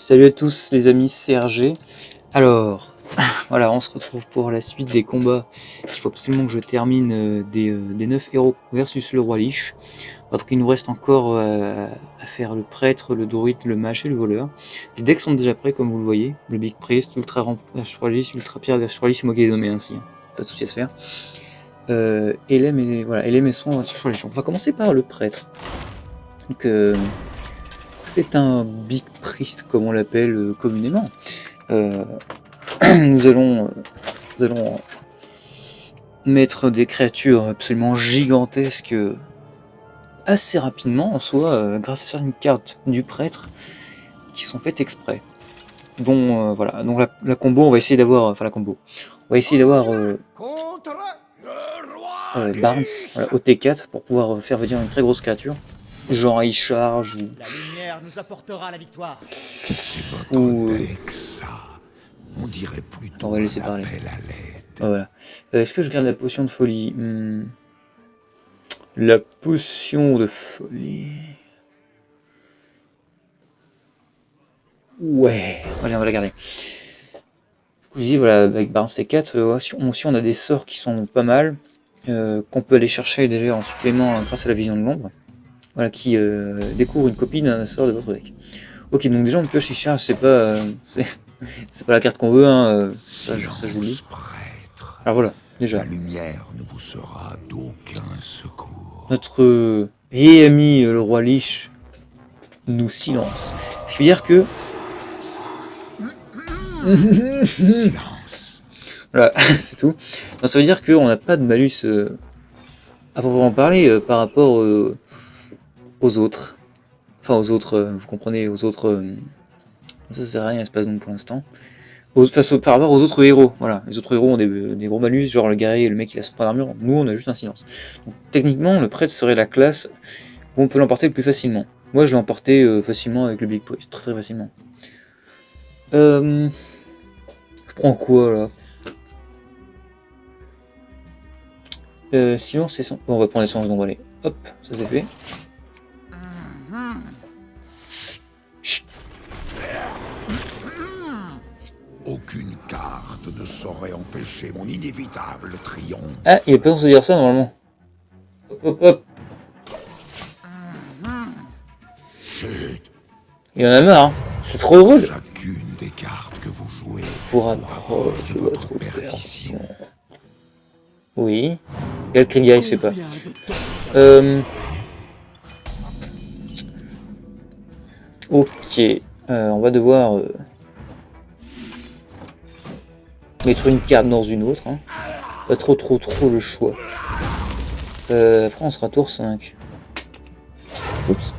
Salut à tous les amis, c'est RG. Alors, voilà, on se retrouve pour la suite des combats. Il faut absolument que je termine des 9 héros versus le roi Lich. Parce qu'il nous reste encore à faire le prêtre, le druide, le mage et le voleur. Les decks sont déjà prêts comme vous le voyez. Le Big Priest, l'Ultra Ramp versus roi Lich, l'Ultra Pierre versus roi Lich, c'est moi qui les ai nommés ainsi. Hein. Pas de soucis à se faire. Elem et Soin versus roi Lich. On va commencer par le prêtre. Donc, c'est un Big Priest comme on l'appelle communément. Nous allons mettre des créatures absolument gigantesques assez rapidement en soi grâce à certaines cartes du prêtre qui sont faites exprès. Dont voilà, donc la combo on va essayer d'avoir, enfin la combo, on va essayer d'avoir Barnes voilà, au T4 pour pouvoir faire venir une très grosse créature. Genre il charge ou... La lumière nous apportera la victoire. Ou... On dirait plutôt on va laisser parler. Ah, voilà. Est-ce que je garde la potion de folie La potion de folie... Ouais, allez, on va la garder. Je dis, voilà, avec Barnes C4, si on a des sorts qui sont pas mal, qu'on peut aller chercher déjà en supplément grâce à la vision de l'ombre. Voilà, qui découvre une copie d'un sort de votre deck. Ok, donc déjà on pioche charge, c'est pas la carte qu'on veut, hein, ça j'oublie. Alors voilà, déjà. La lumière ne vous sera d'aucun secours. Notre vieil ami le roi Lich nous silence. Ce qui veut dire que... Voilà, c'est tout. Non, ça veut dire qu'on n'a pas de malus à proprement parler par rapport aux autres. Enfin aux autres, vous comprenez, aux autres... ça sert à rien, espace donc pour l'instant. Par rapport aux autres héros, voilà. Les autres héros ont des gros malus, genre le guerrier et le mec qui a son point d'armure. Nous on a juste un silence. Donc techniquement le prêtre serait la classe où on peut l'emporter le plus facilement. Moi je l'ai emporté facilement avec le Big Priest, très facilement. Je prends quoi là? Silence et son... Bon, on va prendre les silences donc allez. Hop, ça c'est fait. Chut. Aucune carte ne saurait empêcher mon inévitable triomphe. Ah, il est pas censé dire ça normalement. Hop, hop, hop. Chut. Il y en a marre, hein. C'est trop drôle. Chacune des cartes que vous jouez Vous rapproche de votre perdition. Oui. Et le Kriga il se fait pas. Ok. On va devoir mettre une carte dans une autre. Hein. Pas trop le choix. Après on sera tour 5. Oups.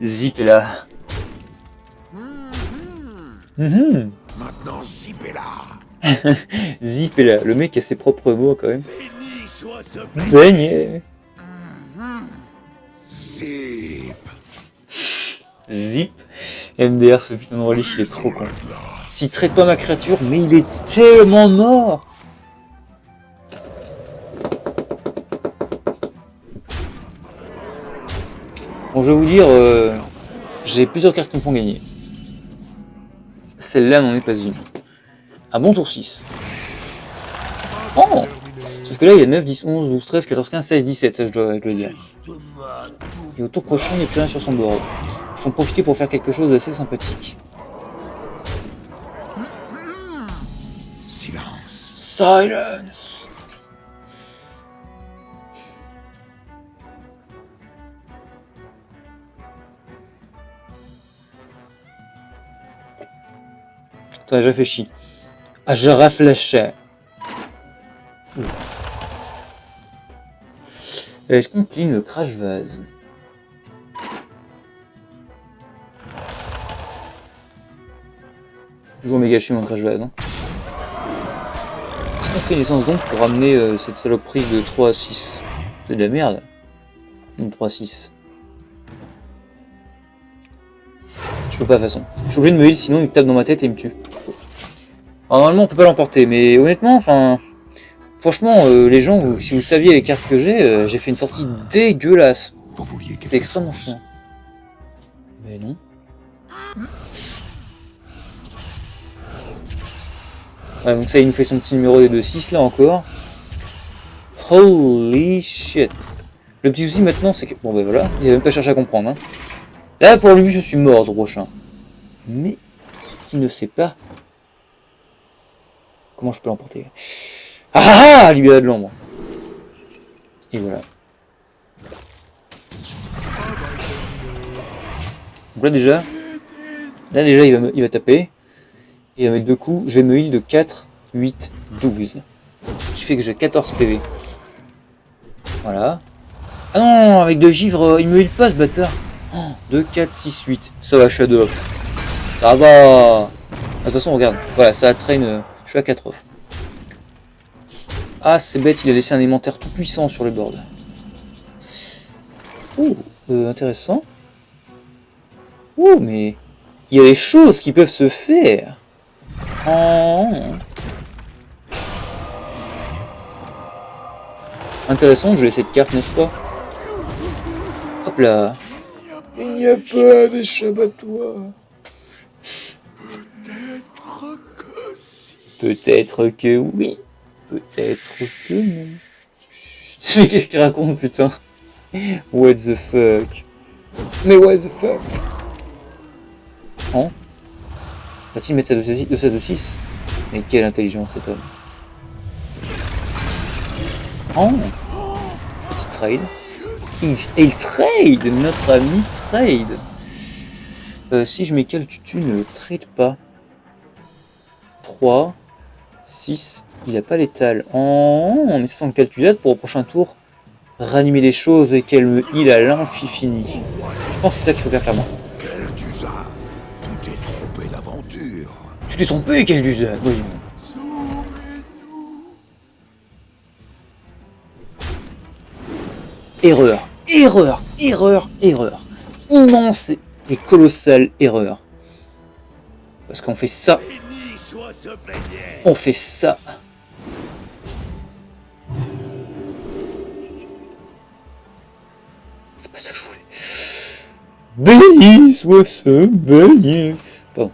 Zipella. Maintenant, Zipella. Zipella, le mec a ses propres mots quand même. Beignet. Zip. Zip. MDR, ce putain de roi Lich, il est trop con. S'il traite pas ma créature, mais il est tellement mort. Bon, je vais vous dire, j'ai plusieurs cartes qui me font gagner. Celle-là n'en est pas une. Un bon tour 6. Oh! Sauf que là, il y a 9, 10, 11, 12, 13, 14, 15, 16, 17, ça je dois le dire. Et au tour prochain, il n'y a plus rien sur son board. Il faut en profiter pour faire quelque chose d'assez sympathique. Silence. Silence! Attends, j'ai réfléchi. Ah, je réfléchis. Est-ce qu'on plie le crash vase? Toujours méga chiant un crash vase. Hein. Est-ce qu'on fait naissance donc pour ramener cette saloperie de 3 à 6? C'est de la merde. Une 3 à 6. Je peux pas de toute façon. Je suis obligé de me heal sinon il me tape dans ma tête et il me tue. Alors, normalement on peut pas l'emporter mais honnêtement enfin... Franchement, les gens, si vous saviez les cartes que j'ai fait une sortie dégueulasse. Vous vouliez C'est quelque extrêmement chose. chiant. Mais non. Ouais, donc ça, il nous fait son petit numéro des 2-6 là encore. Holy shit. Le petit souci maintenant, c'est que... Bon ben voilà, il a même pas cherché à comprendre. Hein. Là, pour lui, je suis mort au prochain. Mais, ce qu'il ne sait pas... Comment je peux l'emporter? Ah ah, lui a de l'ombre. Et voilà. Donc là déjà il va taper. Et avec 2 coups, je vais me heal de 4, 8, 12. Ce qui fait que j'ai 14 PV. Voilà. Ah non, avec 2 givres, il me heal pas ce bâtard. 2, 4, 6, 8. Ça va, Shadow off. Ça va. De toute façon, regarde. Voilà, ça traîne. Je suis à 4 off. Ah, c'est bête, il a laissé un élémentaire tout puissant sur le board. Ouh, intéressant. Ouh, mais il y a des choses qui peuvent se faire. Oh. Intéressant de jouer cette carte, n'est-ce pas? Hop là. Il n'y a pas d'échappatoire. Peut-être que oui. Peut-être que non. Mais qu'est-ce qu'il raconte, putain? What the fuck? Mais what the fuck? Hein? Va-t-il mettre ça de 6? Mais quelle intelligence cet homme. Oh! Petit trade. Il trade! Notre ami trade! Si je mets quel tu ne trade pas. 3, 6, il a pas l'étal. Oh, mais c'est son calculade pour au prochain tour ranimer les choses et qu'elle me heal à l'infini. Je pense que c'est ça qu'il faut faire clairement. Tu t'es trompé d'aventure. Tu t'es trompé, quel usa? Voyons. Erreur, erreur, erreur, erreur. Immense et colossale erreur. Parce qu'on fait ça. On fait ça. C'est pas ça que je voulais. Béni soit ce béni. Pardon.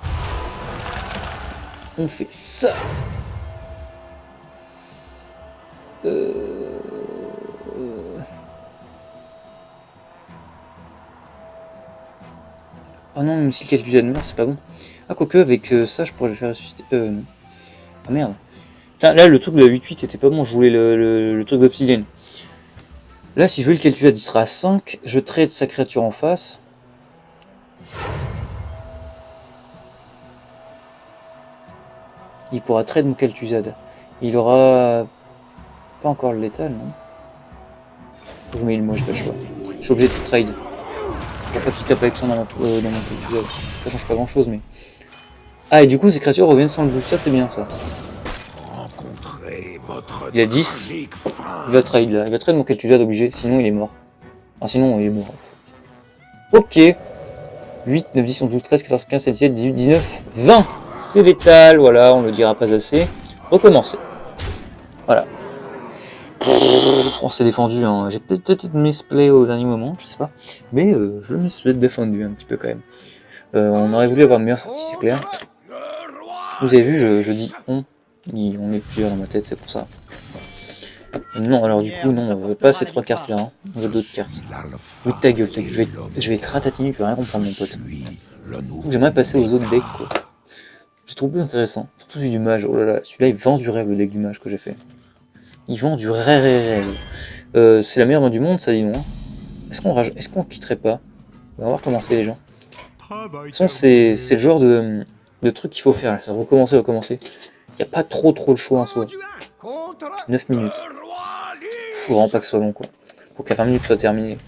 On fait ça. Oh non, même si le calcul de mort, c'est pas bon. Ah, quoique, avec ça, je pourrais le faire ressusciter. Non. Ah merde. Putain, là, le truc de la 8-8 était pas bon, je voulais le truc d'obsidienne. Là, si je veux le calcul, il sera à 5. Je trade sa créature en face. Il pourra trade mon Kel'Thuzad. Il aura pas encore le létal, non? Faut que je mets moi, j'ai pas le choix. Je suis obligé de trade. Pour pas qu'il tape avec son dans mon Kel'Thuzad. Ça change pas grand chose, mais. Ah, et du coup, ces créatures reviennent sans le boost. Ça, c'est bien, ça. Il a 10. Il va trade là. Il va trade mon Kel'Thuzad obligé, sinon il est mort. Enfin, sinon il est mort. Ok. 8, 9, 10, 11, 12, 13, 14, 15, 16, 17, 18, 19, 20. C'est létal, voilà, on le dira pas assez. Recommencer. Voilà. On s'est défendu, hein. J'ai peut-être misplay au dernier moment, je sais pas. Mais je me suis défendu un petit peu quand même. On aurait voulu avoir une meilleure sortie, c'est clair. Vous avez vu, je dis on est plusieurs dans ma tête, c'est pour ça. Non, alors du coup, non, on veut pas ces 3 cartes là, hein. On veut d'autres cartes. Oui, ta gueule, je vais te ratatiner, tu vas rien comprendre, mon pote. J'aimerais passer aux autres decks, quoi. J'ai trouvé plus intéressant, surtout celui du mage. Oh là là, celui-là il vend du rêve, le deck du mage que j'ai fait. Il vend du rêve. C'est la meilleure main du monde, ça, dis donc. Est-ce qu'on quitterait pas? On va voir comment c'est, les gens. De toute façon, c'est le genre de truc qu'il faut faire, ça recommencer. Il n'y a pas trop de choix en soi. 9 minutes. Faut vraiment pas que ce soit long, quoi. Faut que la 20 minutes soit terminée.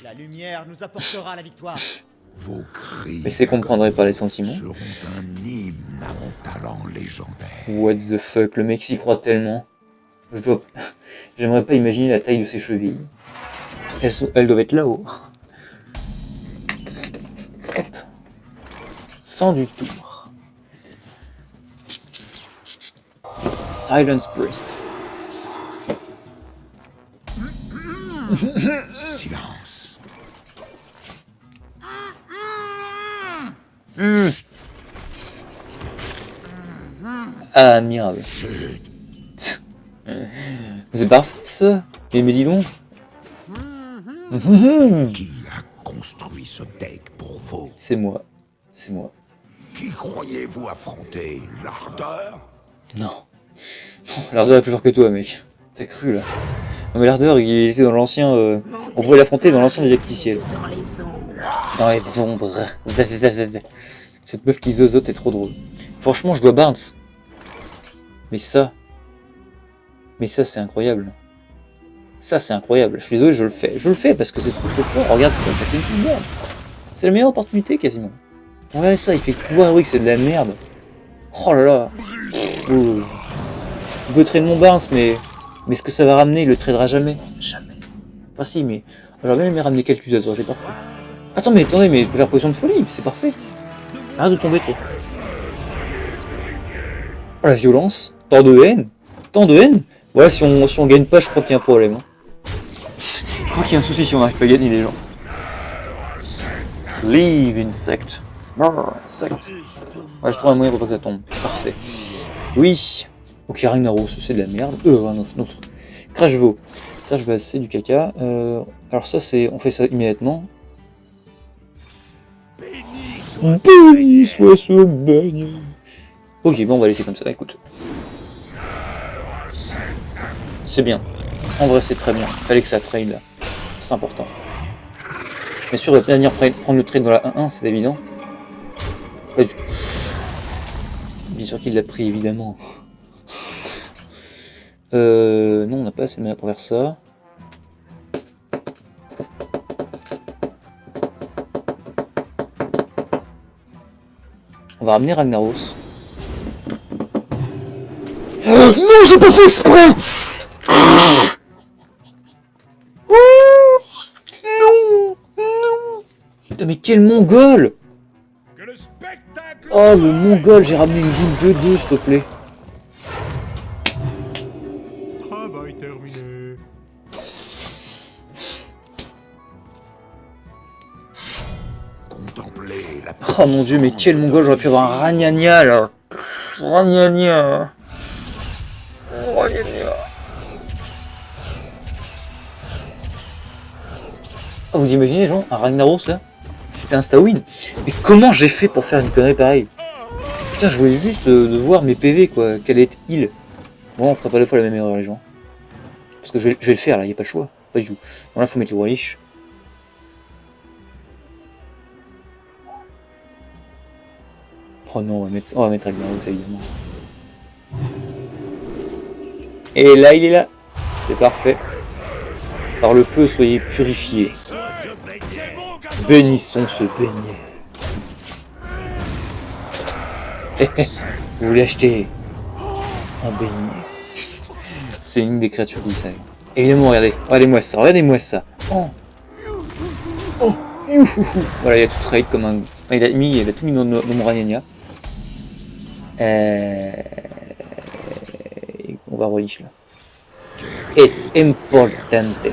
La lumière nous apportera la victoire. Vos cris Mais c'est qu'on ne prendrait pas les sentiments. seront un hymne à mon talent légendaire. What the fuck, le mec s'y croit tellement. J'aimerais pas imaginer la taille de ses chevilles. Elles doivent être là-haut. Hop. Fin du tour. Silence Breast. Silence. Ah, admirable. C'est parfait ça. Mais dis donc. Qui a construit ce deck pour vous? C'est moi. C'est moi. Qui croyez-vous affronter? L'ardeur? Non. L'ardeur est plus fort que toi, mec. T'as cru là. Non mais l'ardeur, il était dans l'ancien... On pouvait l'affronter dans l'ancien Déjecticiel. Dans les ombres. Cette meuf qui zozote est trop drôle. Franchement, je dois Barnes. Mais ça c'est incroyable. Ça c'est incroyable. Je suis désolé, je le fais. Je le fais parce que c'est trop fort. Regarde ça, ça fait une merde. C'est la meilleure opportunité quasiment. Regardez ça, il fait pouvoir héroïque, c'est de la merde. Oh là là. Oh. Il peut trader mon Barnes, mais ce que ça va ramener, il le tradera jamais. Jamais. Enfin si, mais j'aurais bien aimé ramener quelques autres, j'ai pas fait. Attends, mais attendez, mais je peux faire potion de folie, c'est parfait. Arrête de tomber, toi. Oh la violence. Tant de haine. Tant de haine. Voilà, si on gagne pas, je crois qu'il y a un problème. Hein. Je crois qu'il y a un souci si on n'arrive pas à gagner les gens. Leave insect. Insect. Ouais, je trouve un moyen pour pas que ça tombe. Parfait. Oui. Ok, Ragnaros, c'est de la merde. Non. Crashvo. Crashvo, c'est du caca. Alors ça, c'est... On fait ça immédiatement. Béni soit ce bagne. Ok, bon, on va laisser comme ça, écoute. C'est bien. En vrai, c'est très bien. Fallait que ça trade là. C'est important. Bien sûr, il va venir prendre le trade dans la 1-1, c'est évident. Pas du tout. Bien sûr qu'il l'a pris, évidemment. Non, on n'a pas assez de manière pour faire ça. On va ramener Ragnaros. Non, j'ai pas fait exprès! Non. Putain, mais quel mongol! Oh, le mongol, j'ai ramené une boule 2-2, s'il te plaît. Travail terminé. Contemplez la... Oh mon dieu, mais quel mongol, j'aurais pu avoir un Ragnagna là. Ragnagna. Oh, vous imaginez les gens, un Ragnaros là? C'était un Stawin. Mais comment j'ai fait pour faire une connerie pareille? Putain, je voulais juste de voir mes PV quoi, quelle est heal. Bon, on fera pas deux fois la même erreur les gens. Parce que je vais le faire là, y a pas le choix. Pas du tout. Bon là faut mettre les Walish. Oh non, on va mettre Ragnaros évidemment. Et là il est là. C'est parfait. Par le feu soyez purifiés. Bénissons ce beignet. Vous voulez acheter un beignet? C'est une des créatures qui savent. Évidemment, regardez-moi ça, regardez-moi ça. Oh, voilà, il a tout trade comme un... Enfin, il a tout mis dans mon Ragnagna. On va relish là. It's importante.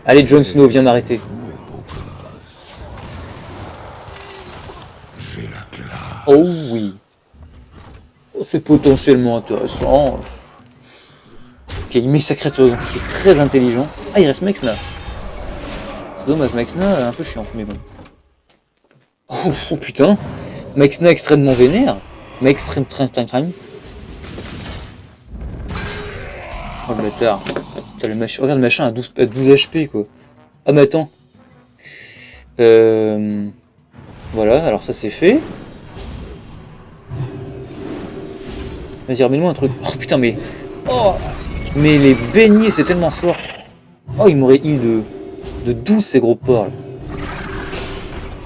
Allez, Jon Snow, viens m'arrêter. Oh oui. Oh, c'est potentiellement intéressant. Ok, il met sa créature qui est très intelligent. Ah, il reste Mexna. C'est dommage, Mexna un peu chiant, mais bon. Oh putain. Mexna extrêmement vénère. Mextrême. Oh le bâtard. Putain, le machin. Regarde le machin à 12 HP quoi. Ah mais attends. Voilà, alors ça c'est fait. Vas-y, remets-moi un truc. Oh putain, mais... Oh, mais les beignets, c'est tellement fort. Oh, il m'aurait heal de 12 ces gros porcs là.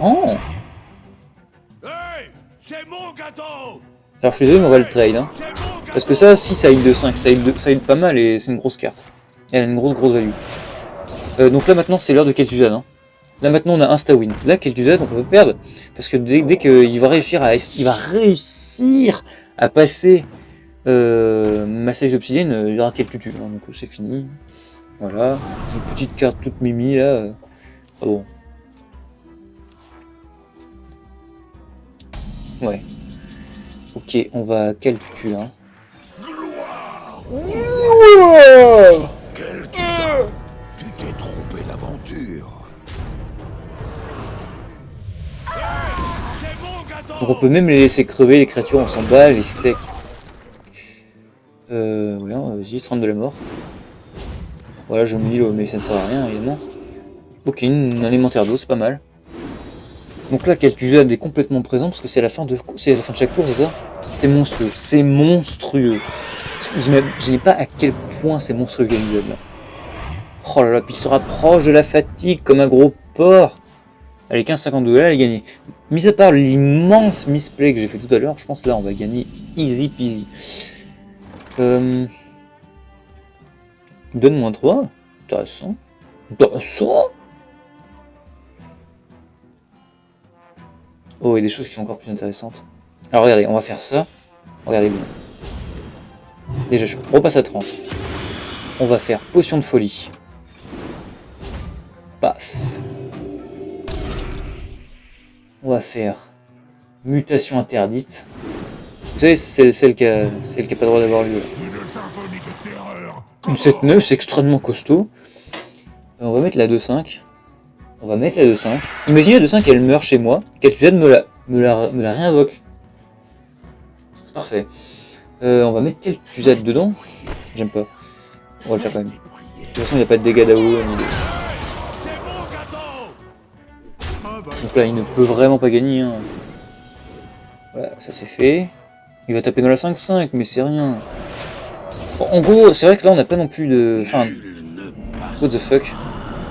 Oh. Alors je suis désolé, mais on va le trade. Hein. Parce que ça, si ça heal de 5, ça heal pas mal et c'est une grosse carte. Elle a une grosse value. Donc là maintenant, c'est l'heure de Kel'Thuzad. Hein. Là maintenant on a insta-win. Là Kel'Thuzad on peut pas perdre. Parce que dès qu'il va réussir à passer Massage d'Obsidienne, il y aura Kel'Thuzad. Hein, donc c'est fini. Voilà. J'ai une petite carte toute mimi là. Ah bon. Ouais. Ok, on va Kel'Thuzad. Hein. Kel'Thuzad, tu t'es trompé d'aventure. Donc on peut même les laisser crever, les créatures, on s'en bat, les steaks. Ouais, vas-y, 30 de la mort. Voilà, je me heal, mais ça ne sert à rien, évidemment. Ok, un élémentaire d'eau, c'est pas mal. Donc là, Kel'Thuzad est complètement présent, parce que c'est la fin de chaque cours, c'est ça? C'est monstrueux, c'est monstrueux. J'imaginez pas à quel point c'est monstrueux Kel'Thuzad, là. Oh là là, puis il se rapproche de la fatigue comme un gros porc. Allez, 15,52, là, elle est gagnée. Mis à part l'immense misplay que j'ai fait tout à l'heure, je pense que là, on va gagner easy peasy. Donne moins 3. Intéressant. Intéressant. Oh, il y a des choses qui sont encore plus intéressantes. Alors, regardez, on va faire ça. Regardez bien. Déjà, je repasse à 30. On va faire potion de folie. Paf. On va faire mutation interdite. Vous savez, c'est celle qui a pas le droit d'avoir lieu. Une 7-9, c'est extrêmement costaud. On va mettre la 2-5. On va mettre la 2-5. Imaginez la 2-5, elle meurt chez moi. Kel'Thuzad me la réinvoque. C'est parfait. On va mettre Kel'Thuzad dedans. J'aime pas. On va le faire quand même. De toute façon, il n'y a pas de dégâts d'AO ni de... Donc là, il ne peut vraiment pas gagner. Hein. Voilà, ça c'est fait. Il va taper dans la 5-5, mais c'est rien. Bon, en gros, c'est vrai que là, on n'a pas non plus de... Enfin... What the fuck.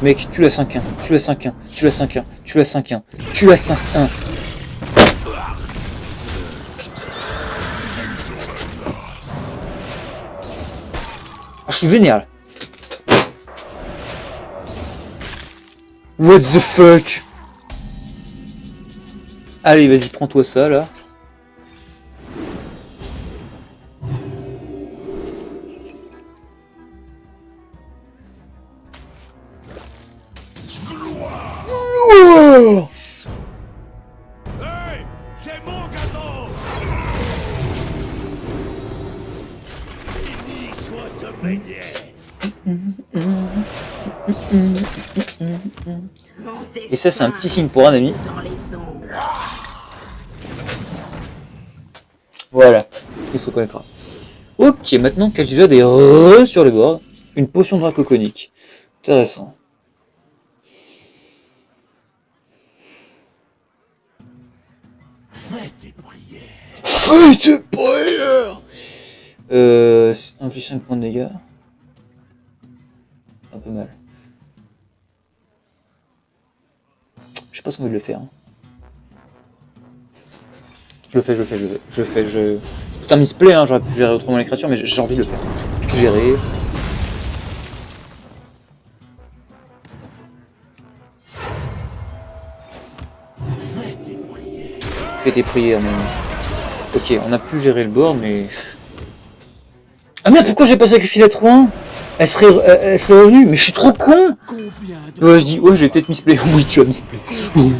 Mec, tu l'as 5-1, tu l'as 5-1, tu l'as 5-1, tu l'as 5-1, tu l'as 5-1. Ah, je suis vénère là. What the fuck. Allez, vas-y, prends-toi ça, là. Oh, Hey, c'est mon gâteau. Fini soit ce beignet. et ça, c'est un petit signe pour un ami. Voilà, il se reconnaîtra. Ok, maintenant Kel'Thuzad est sur le bord. Une potion de dracoconique. Intéressant. Fais tes prières. Fais tes prières. Inflige 5 points de dégâts. Un peu mal. Je sais pas ce qu'on veut le faire. Hein. Je le fais. C'est tout un misplay, hein, j'aurais pu gérer autrement les créatures, mais j'ai envie de le faire. Faut tout gérer. Fais tes prières, mon... Ok, on a pu gérer le board, mais... Ah merde, pourquoi j'ai pas sacrifié la 3-1 ? Elle serait revenue, mais je suis trop con. Ouais, je dis, ouais, j'ai peut-être misplay. Oui, tu as misplay. Oui.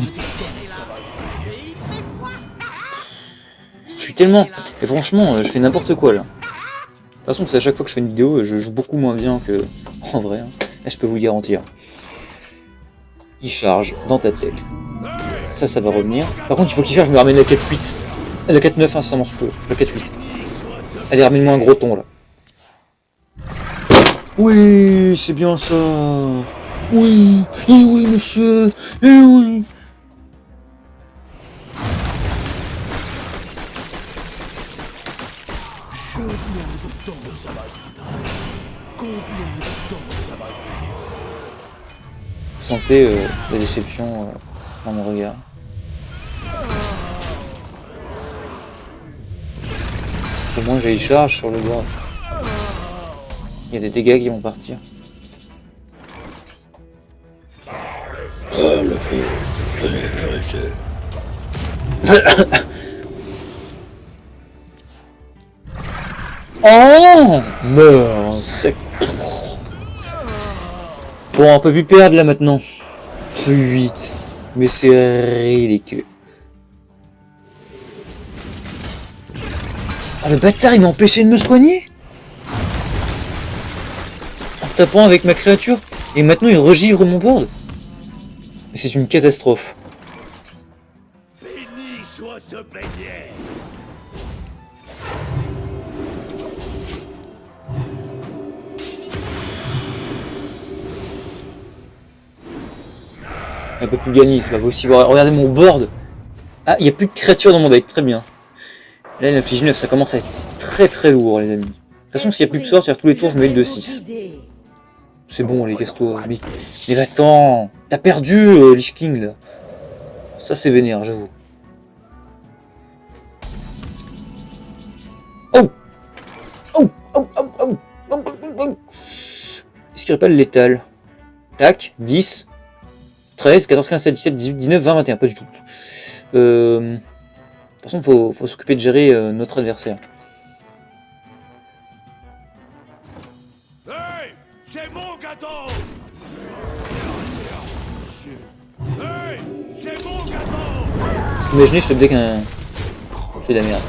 Je suis tellement... Et franchement, je fais n'importe quoi, là. De toute façon, c'est à chaque fois que je fais une vidéo, je joue beaucoup moins bien que... En vrai, hein. Et je peux vous le garantir. Il charge dans ta tête. Ça va revenir. Par contre, il faut qu'il charge, je me ramène la 4-8. La 4-9, hein, ça m'en se peut. La 4-8. Allez, ramène-moi un gros ton, là. Oui, c'est bien ça. Oui, et oui, monsieur, et oui. Vous sentez la déception dans mon regard. Au moins j'ai une charge sur le board. Il y a des dégâts qui vont partir. Le feu, je n'ai plus resté. Oh, meurs, insecte. Bon, on peut plus perdre là maintenant. Plus 8. Mais c'est ridicule. Ah, le bâtard, il m'a empêché de me soigner en tapant avec ma créature. Et maintenant, il regivre mon board. C'est une catastrophe. Béni soit ce beignet. Elle peut plus gagner, c'est pas possible. Regardez mon board. Ah, il n'y a plus de créatures dans mon deck, très bien. Là, il inflige 9, ça commence à être très lourd, les amis. De toute façon, s'il n'y a plus de sorts, tous les tours, je mets le 2-6. C'est bon, les casse-toi. Mais va-t'en. T'as perdu, Lich King, là. Ça, c'est vénère, j'avoue. Oh, oh, oh, oh, oh, oh, oh, oh. Est-ce qu'il n'y aurait pas le létal? Tac, 10, 13, 14, 15, 16, 17, 18, 19, 20, 21, pas du tout. De toute façon, faut s'occuper de gérer notre adversaire. Hey, c'est mon gâteau. Hey, c'est mon gâteau. Imaginez, je te deck un... Je fais de la merde.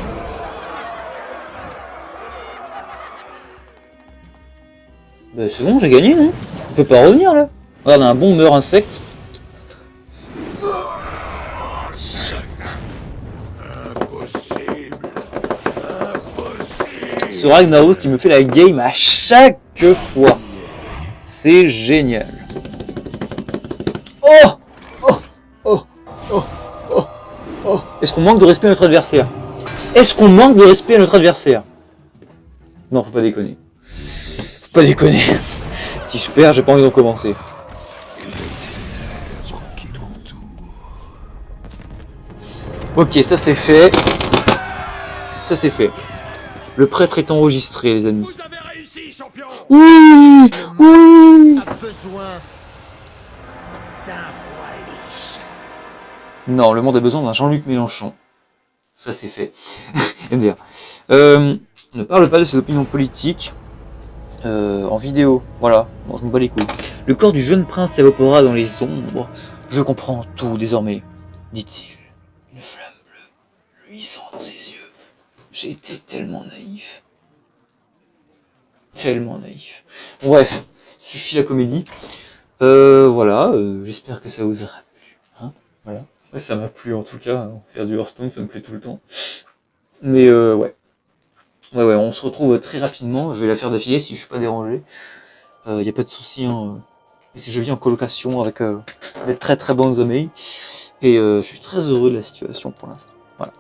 Bah c'est bon, j'ai gagné, non? On peut pas revenir, là. Regarde, un bon meurt insecte. Ce Ragnaros qui me fait la game à chaque fois. C'est génial. Oh, oh, oh, oh, oh, oh. Est-ce qu'on manque de respect à notre adversaire? Est-ce qu'on manque de respect à notre adversaire? Non, faut pas déconner. Faut pas déconner. Si je perds, j'ai pas envie de recommencer. Ok, ça c'est fait. Ça c'est fait. Le prêtre est enregistré, les amis. Vous avez réussi, champion. Oui, oui. A besoin d'un roi Lich. Non, le monde a besoin d'un Jean-Luc Mélenchon. Ça c'est fait. MDR. Ne parle pas de ses opinions politiques en vidéo. Voilà, bon, je me bats les couilles. Le corps du jeune prince s'évapora dans les ombres. Je comprends tout désormais, dit-il. Une flamme bleue luisant dans ses yeux. J'ai été tellement naïf. Tellement naïf. Bref, suffit la comédie. Voilà, j'espère que ça vous aura plu. Hein, voilà. Ouais, ça m'a plu en tout cas. Hein. Faire du Hearthstone, ça me plaît tout le temps. Mais ouais. Ouais, on se retrouve très rapidement. Je vais la faire d'affilée si je suis pas dérangé. Y a pas de souci. Hein. Je vis en colocation avec des très bons amis. Et je suis très heureux de la situation pour l'instant. Voilà.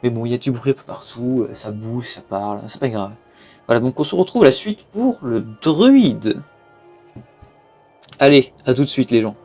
Mais bon, il y a du bruit un peu partout, ça bouge, ça parle, c'est pas grave. Voilà, donc on se retrouve à la suite pour le druide. Allez, à tout de suite les gens.